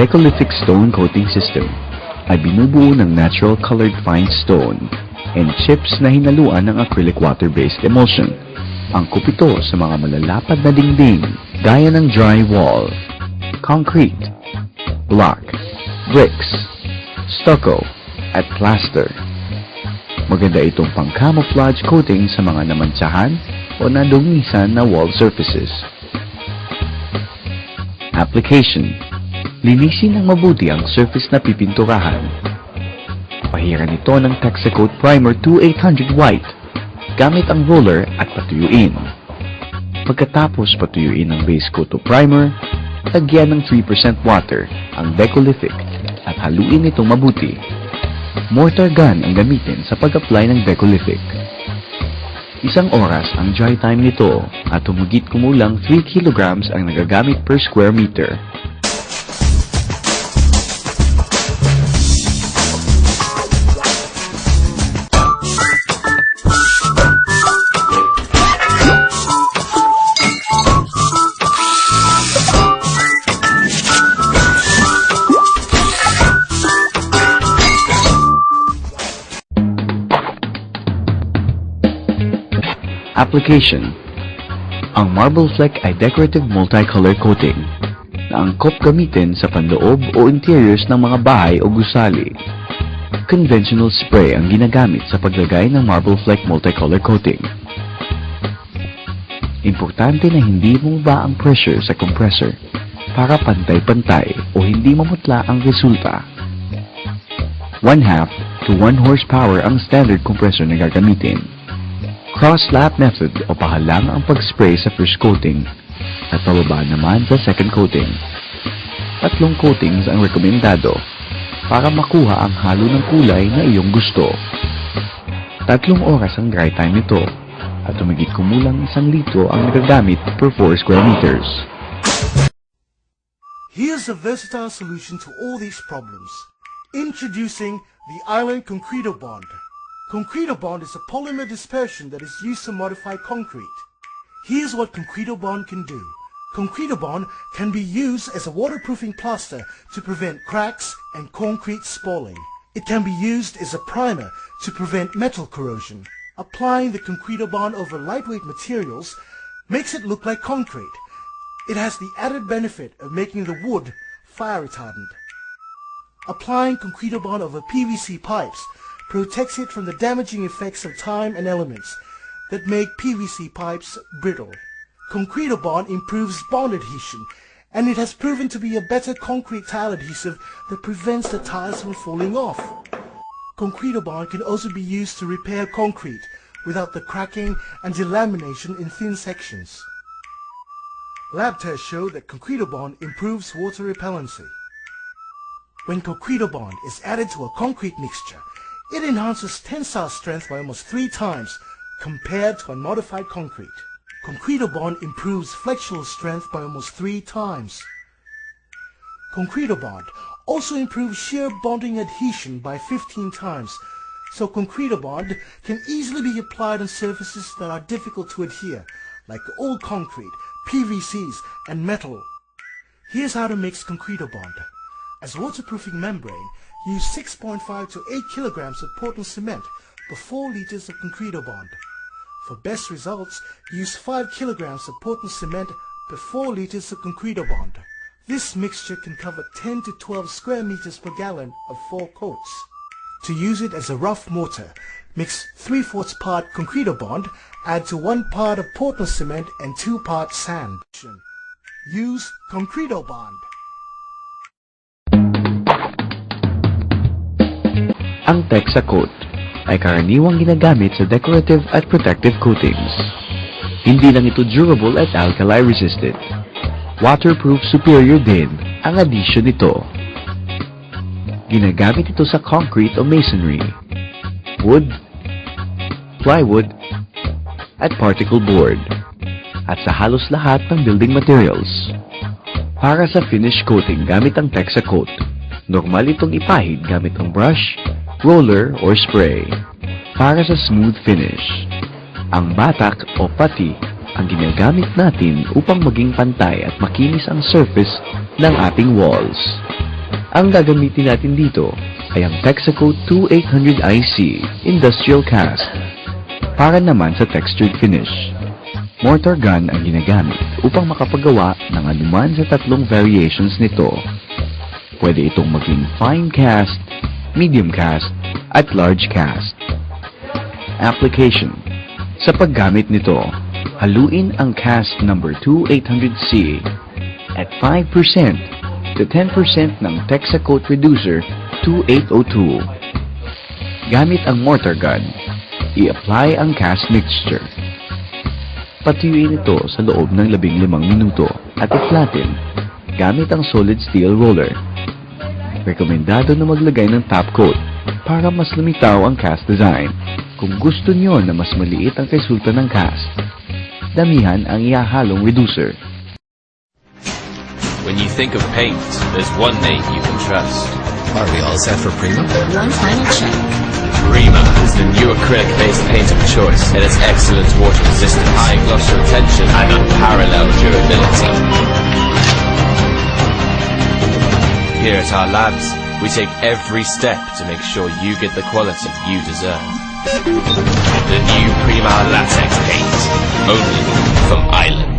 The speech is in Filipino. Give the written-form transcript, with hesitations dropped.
Decholithic stone coating system ay binubuo ng natural colored fine stone and chips na hinaluan ng acrylic water-based emulsion. Angkop ito sa mga malalapad na dingding gaya ng drywall, concrete, block, bricks, stucco, at plaster. Maganda itong pang-camouflage coating sa mga namantsahan o nadungisan na wall surfaces. Application: linisin ng mabuti ang surface na pipinturahan. Pahiran ito ng Texacoat Primer 2800 White gamit ang roller at patuyuin. Pagkatapos patuyuin ang base coat o primer, lagyan ng 3% water ang Decholithic at haluin itong mabuti. Mortar gun ang gamitin sa pag-apply ng Decholithic. 1 oras ang dry time nito at humigit kumulang 3 kilograms ang nagagamit per square meter. Application: ang Marble Fleck ay decorative multicolor coating na angkop gamitin sa panloob o interiors ng mga bahay o gusali. Conventional spray ang ginagamit sa paglagay ng Marble Fleck multicolor coating. Importante na hindi bumaba ang pressure sa compressor para pantay-pantay o hindi mamutla ang resulta. 1/2 to 1 horsepower ang standard compressor na gagamitin. Cross-lap method o pahalang ang pag-spray sa first coating at pababa naman sa second coating. 3 coatings ang rekomendado para makuha ang halo ng kulay na iyong gusto. 3 oras ang dry time nito at humigit kumulang 1 litro ang nagagamit per 4 square meters. Here's a versatile solution to all these problems. Introducing the Island Concreto Bond. Concreto Bond is a polymer dispersion that is used to modify concrete. Here's what Concreto Bond can do. Concreto Bond can be used as a waterproofing plaster to prevent cracks and concrete spalling. It can be used as a primer to prevent metal corrosion. Applying the Concreto Bond over lightweight materials makes it look like concrete. It has the added benefit of making the wood fire retardant. Applying Concreto Bond over PVC pipes protects it from the damaging effects of time and elements that make PVC pipes brittle. Concreto Bond improves bond adhesion, and it has proven to be a better concrete tile adhesive that prevents the tiles from falling off. Concreto Bond can also be used to repair concrete without the cracking and delamination in thin sections. Lab tests show that Concreto Bond improves water repellency. When Concreto Bond is added to a concrete mixture, it enhances tensile strength by almost 3 times compared to unmodified concrete. Concreto Bond improves flexural strength by almost 3 times. Concreto Bond also improves shear bonding adhesion by 15 times, so Concreto Bond can easily be applied on surfaces that are difficult to adhere, like old concrete, PVCs, and metal. Here's how to mix Concreto Bond. As waterproofing membrane, use 6.5 to 8 kilograms of Portland cement for 4 liters of Concreto Bond. For best results, use 5 kilograms of Portland cement per 4 liters of Concreto Bond. This mixture can cover 10 to 12 square meters per gallon of 4 coats. To use it as a rough mortar, mix 3/4 part Concreto Bond, add to 1 part of Portland cement and 2 parts sand. Use Concreto Bond. Ang Texacoat ay karaniwang ginagamit sa decorative at protective coatings. Hindi lang ito durable at alkali resistant. Waterproof superior din ang addition nito. Ginagamit ito sa concrete o masonry, wood, plywood, at particle board, at sa halos lahat ng building materials. Para sa finish coating gamit ang Texacoat, normal itong ipahid gamit ang brush, roller, or spray. Para sa smooth finish, ang batak o putty ang ginagamit natin upang maging pantay at makinis ang surface ng ating walls. Ang gagamitin natin dito ay ang Texacoat 2800IC Industrial Cast para naman sa textured finish. Mortar gun ang ginagamit upang makapagawa ng anuman sa tatlong variations nito. Pwede itong maging fine cast, medium cast, at large cast. Application. Sa paggamit nito, haluin ang cast number 2800C at 5% to 10% ng Texacoat Reducer 2802. Gamit ang mortar gun, i-apply ang cast mixture. Patuyuin ito sa loob ng 15 minuto at i-flatten gamit ang solid steel roller. Rekomendado na maglagay ng top coat para mas lumitaw ang cast design. Kung gusto niyo na mas maliit ang resulta ng cast, damihan ang ihahalong reducer. When you think of paint, there's one name you can trust. Are we all set for Prima? One final check. Prima is the new acrylic-based paint of choice. It has excellent water resistance, high gloss retention, and unparalleled durability. Here at our labs, we take every step to make sure you get the quality you deserve. The new Prima Latex paint, only from Island.